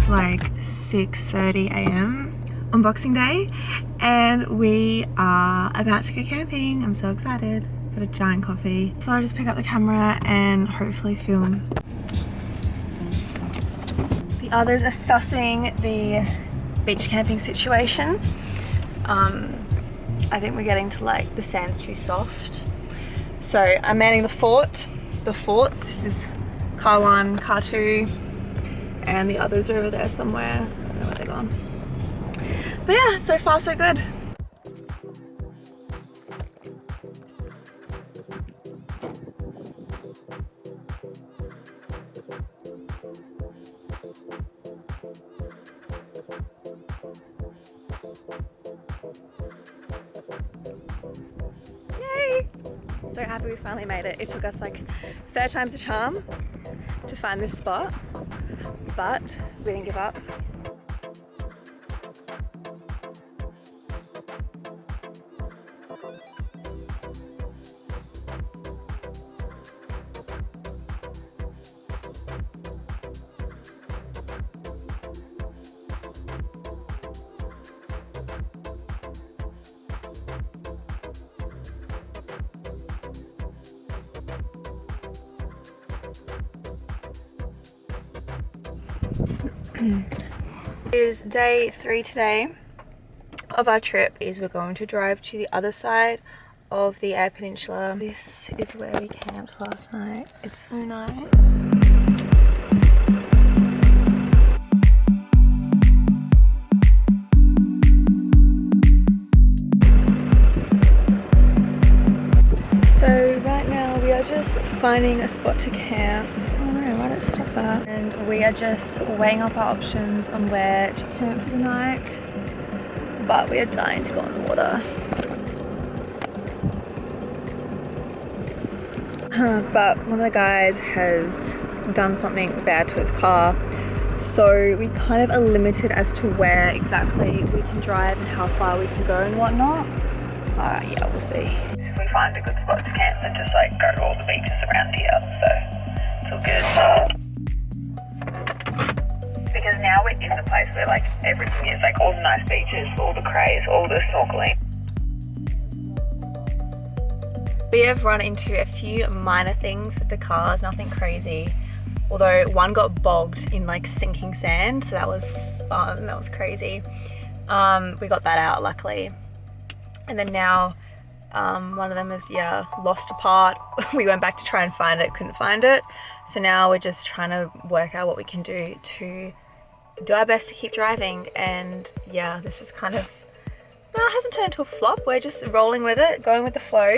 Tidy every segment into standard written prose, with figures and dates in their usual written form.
Like 6:30 a.m. on Boxing Day, and we are about to go camping. I'm so excited. Got a giant coffee. So I'll just pick up the camera and hopefully film. The others are sussing the beach camping situation. I think we're getting to like the sand's too soft. So I'm manning the forts. This is car 1, car 2. And the others are over there somewhere. I don't know where they're gone. But yeah, so far so good. Yay! So happy we finally made it. It took us like 3 times the charm to find this spot, but we didn't give up. It is day 3 today of our trip. We're going to drive to the other side of the Eyre Peninsula. This is where we camped last night. It's so nice. So right now we are just finding a spot to camp. Oh no, why did it stop that? And we are just weighing up our options on where to camp for the night. But we are dying to go in the water. But one of the guys has done something bad to his car. So we kind of are limited as to where exactly we can drive and how far we can go and whatnot. Yeah, we'll see. If we find a good spot to camp, then just like go to all the beaches around here. So it's all good. Because now we're in the place where like everything is, like all the nice beaches, all the craze, all the snorkeling. We have run into a few minor things with the cars, nothing crazy. Although one got bogged in like sinking sand, so that was fun, that was crazy. We got that out luckily. And then now one of them is lost a part. We went back to try and find it, couldn't find it. So now we're just trying to work out what we can do to do our best to keep driving. And yeah, this is kind of, no, it hasn't turned into a flop. We're just rolling with it, going with the flow,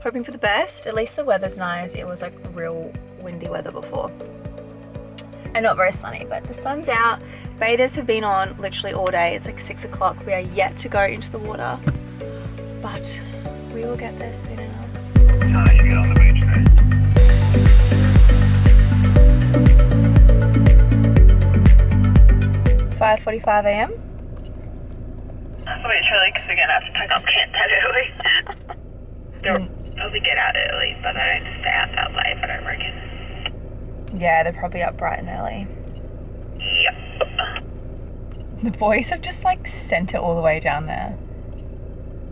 hoping for the best. At least the weather's nice. It was like real windy weather before. And not very sunny, but the sun's out. Bathers have been on literally all day. It's like 6 o'clock. We are yet to go into the water, but we will get there soon enough. I should get on the beach, right? 5:45 a.m. That's a bit chilly because we're going to have to pack up camp that early. They'll probably get out early, but they don't stay out that late, I don't reckon. Yeah, they're probably up bright and early. Yep. The boys have just like sent it all the way down there.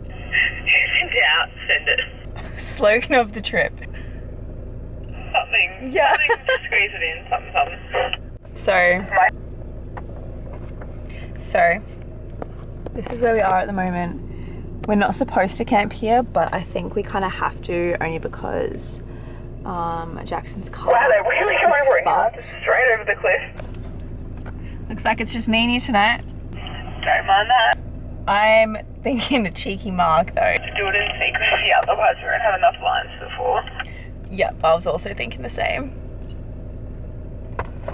Send it out, send it. Slogan of the trip. Something. Yeah. Something to squeeze it in, something. So, this is where we are at the moment. We're not supposed to camp here, but I think we kind of have to, only because Jackson's car. Wow, they're really going for it now, just straight over the cliff. Looks like it's just me and you tonight. Don't mind that. I'm thinking a cheeky mark though. To do it in secrecy, otherwise we won't have enough lines before. Yep, I was also thinking the same.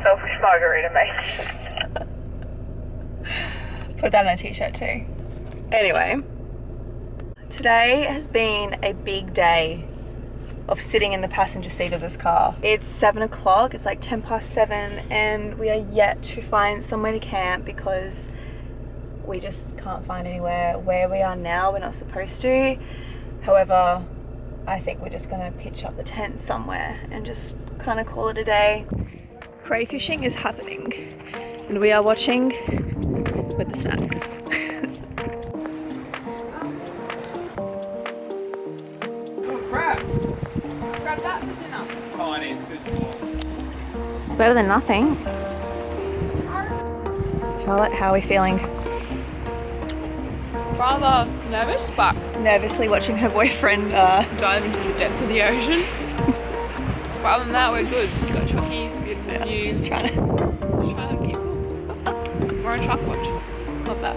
Selfish margarita, mate. Put that on a t-shirt too. Anyway, today has been a big day of sitting in the passenger seat of this car. It's 7 o'clock, it's like 10 past 7, and we are yet to find somewhere to camp because we just can't find anywhere. Where we are now, we're not supposed to. However, I think we're just gonna pitch up the tent somewhere and just kind of call it a day. Crayfishing is happening, and we are watching with the snacks. Better than nothing. Charlotte, how are we feeling? Rather nervous, but Nervously watching her boyfriend dive into the depths of the ocean. But other than that, we're good. We've got Chucky, beautiful view. just trying to Keep cool. We're on shark watch. Love that.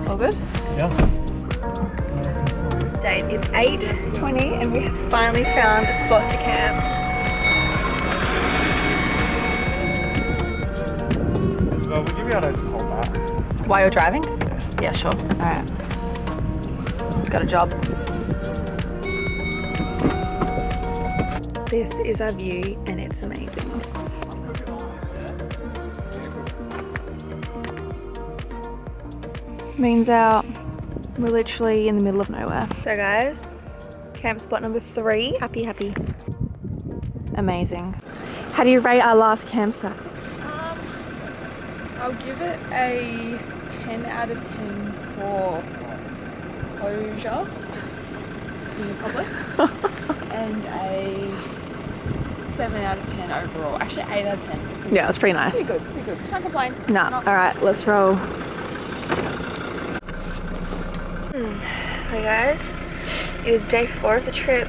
All good? Yeah. Date, it's 8:20 and we have finally found a spot to camp. So would you be able to just hold that? While you're driving? Yeah, sure. Alright. Got a job. This is our view and it's amazing. Means out. We're literally in the middle of nowhere. So guys, camp spot number 3. Happy. Amazing. How do you rate our last campsite? I'll give it a 10 out of 10 for closure in the public and a 7 out of 10 overall. Actually 8 out of 10. Yeah, it's pretty nice. Pretty good. Can't complain. Nah, alright, let's roll. Hi guys, it is day 4 of the trip.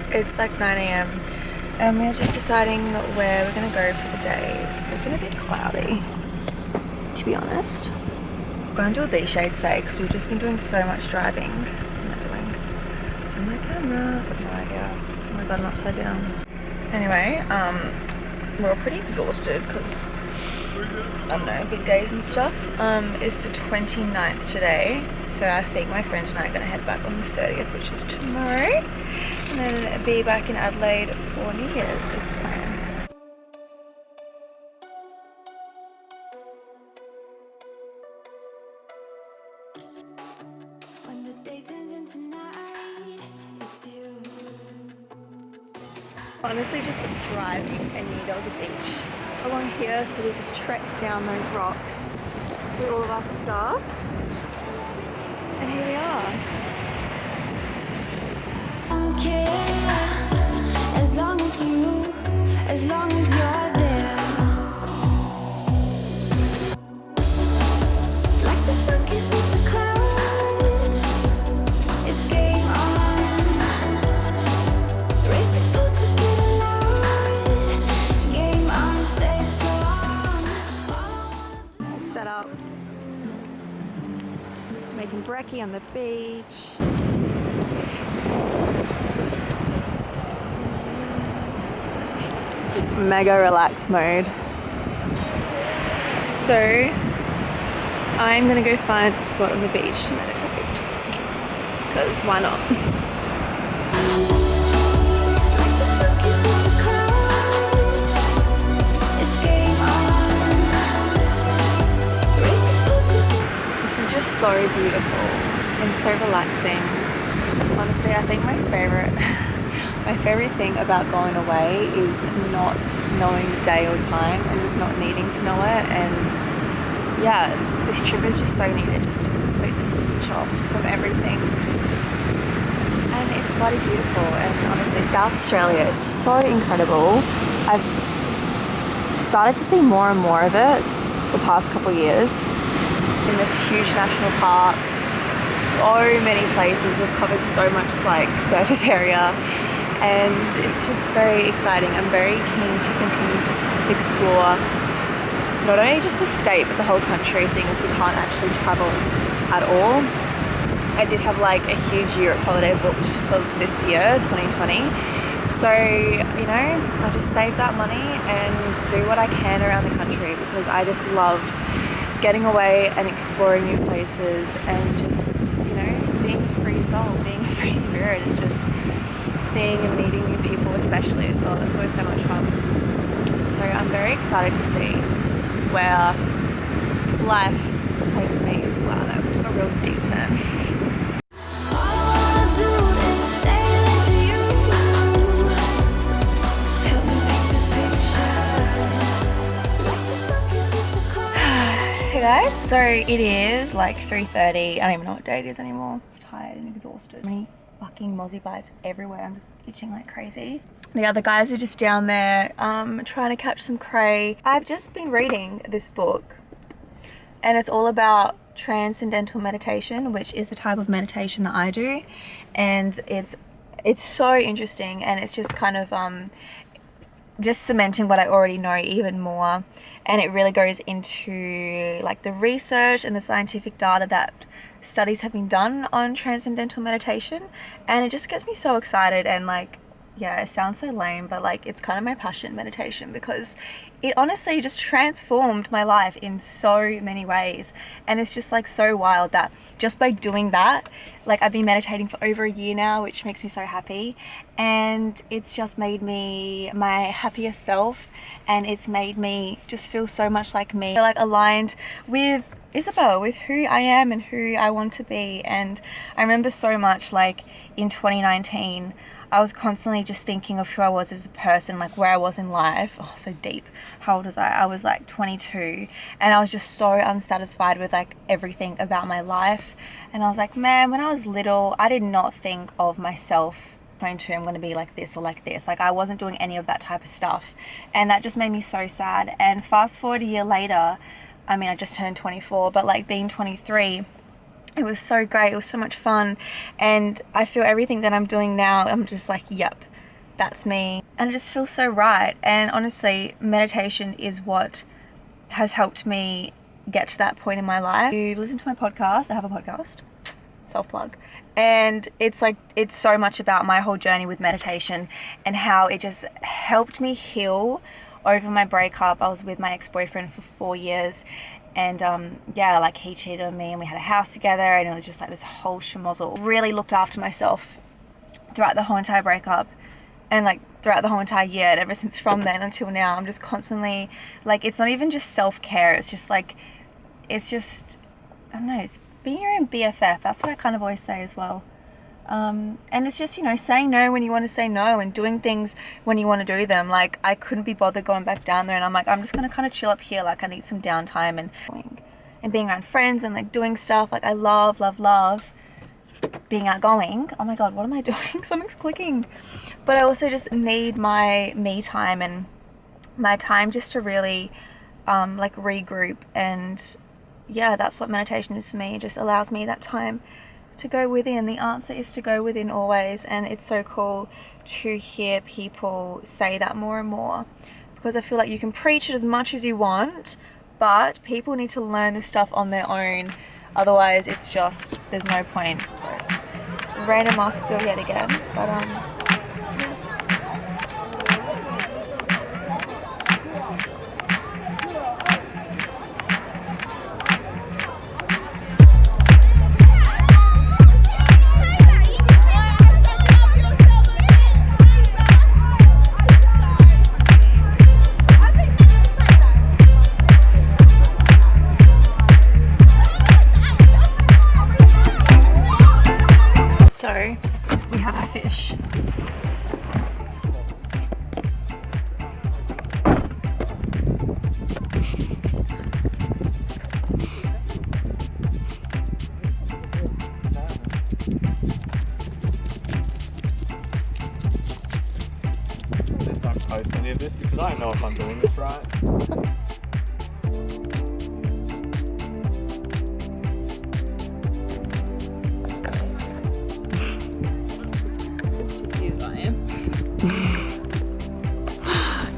It's like 9 a.m. and we're just deciding where we're gonna go for the day. It's looking a bit cloudy, to be honest. We're gonna do a beach shade today because we've just been doing so much driving. What am I doing? So my camera, I've got no idea. Oh my god, I'm upside down. Anyway, we're all pretty exhausted because I don't know, big days and stuff. It's the 29th today, so I think my friend and I are going to head back on the 30th, which is tomorrow, and then be back in Adelaide for New Year's is the plan. When the day turns into night, it's you. Honestly, just driving and knew there was a beach along here, so we just trekked down those rocks with all of our stuff, and here we are. I don't care as long as you're there. Like the sun kisses the clouds, it's game on. Racing pulse with it loud. Game on, stay strong. Set up, making brekkie on the beach. Mega relaxed mode. So I'm gonna go find a spot on the beach to meditate, because why not? Like the sun kisses the clouds, it's game on. Racing pulse with This is just so beautiful and so relaxing. Honestly, I think my favorite thing about going away is not knowing the day or time and just not needing to know it. And yeah, this trip is just so needed, just to completely switch off from everything. And it's bloody beautiful, and honestly South Australia is so incredible. I've started to see more and more of it the past couple of years, in this huge national park. So many places. We've covered so much like surface area, and it's just very exciting. I'm very keen to continue to explore not only just the state but the whole country, seeing as we can't actually travel at all. I did have like a huge Europe holiday booked for this year, 2020. So, you know, I'll just save that money and do what I can around the country, because I just love getting away and exploring new places and just, you know, being a free soul, being a free spirit, and just seeing and meeting new people especially as well. That's always so much fun. So I'm very excited to see where life takes me. Wow, that took a real deep turn. Hey guys, so it is like 3:30. I don't even know what day it is anymore. I'm tired and exhausted. So many fucking mozzie bites everywhere. I'm just itching like crazy. The other guys are just down there trying to catch some cray. I've just been reading this book, and it's all about transcendental meditation, which is the type of meditation that I do, and it's so interesting, and it's just kind of just cementing what I already know even more. And it really goes into like the research and the scientific data that studies have been done on transcendental meditation, and it just gets me so excited. And like, yeah, it sounds so lame, but like it's kind of my passion, meditation, because it honestly just transformed my life in so many ways. And it's just like so wild that just by doing that, like I've been meditating for over a year now, which makes me so happy, and it's just made me my happiest self, and it's made me just feel so much like me, like aligned with Isabelle, with who I am and who I want to be. And I remember so much like in 2019, I was constantly just thinking of who I was as a person, like where I was in life. Oh, so deep. How old was I? I was like 22, and I was just so unsatisfied with like everything about my life. And I was like, man, when I was little, I did not think of myself 22, I'm going to be like this or like this. Like I wasn't doing any of that type of stuff, and that just made me so sad. And fast forward a year later, I mean, I just turned 24, but like being 23, it was so great. It was so much fun. And I feel everything that I'm doing now, I'm just like, yep, that's me. And it just feels so right. And honestly, meditation is what has helped me get to that point in my life. You listen to my podcast. I have a podcast, self-plug. And it's like, it's so much about my whole journey with meditation and how it just helped me heal over my breakup. I was with my ex-boyfriend for 4 years. And yeah, like he cheated on me, and we had a house together, and it was just like this whole schmozzle. Really looked after myself throughout the whole entire breakup, and like throughout the whole entire year. And ever since from then until now, I'm just constantly like, it's not even just self-care. It's just like, it's just, I don't know, it's being your own BFF. That's what I kind of always say as well. And it's just, you know, saying no when you want to say no, and doing things when you want to do them. Like I couldn't be bothered going back down there, and I'm like, I'm just going to kind of chill up here. Like I need some downtime and being around friends and like doing stuff. Like I love being outgoing. Oh my God, what am I doing? Something's clicking. But I also just need my me time and my time just to really like regroup. And yeah, that's what meditation is to me. It just allows me that time to go within. The answer is to go within always. And it's so cool to hear people say that more and more, because I feel like you can preach it as much as you want, but people need to learn this stuff on their own. Otherwise it's just, there's no point. Random ass spill yet again, but so we have a fish. Please don't post any of this, because I don't know if I'm doing this right.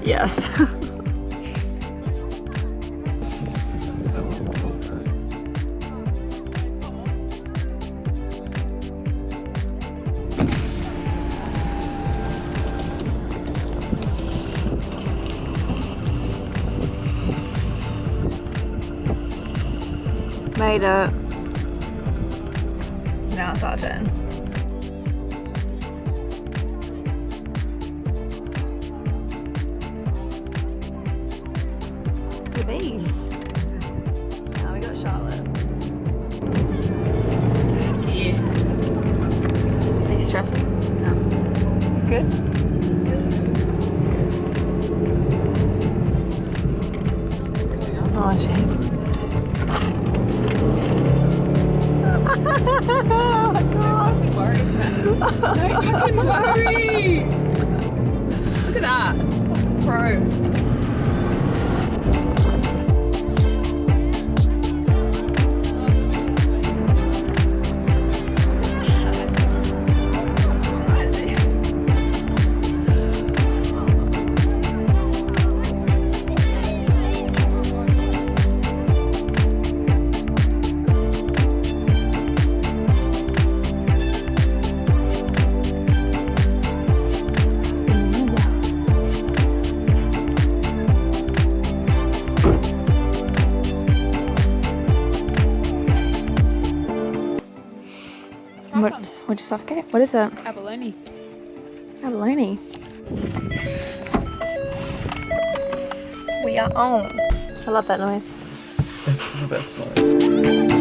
Yes. Made it. Now it's our turn. Look at these. Now we got Charlotte. Yeah. Are you stressing? No. Good? It's good. Oh jeez. Oh my god. Don't worry, man. Don't fucking worry. Look at that. Pro. What'd you suffocate? What is it? Abalone. Abalone. We are on. I love that noise. That's the best noise.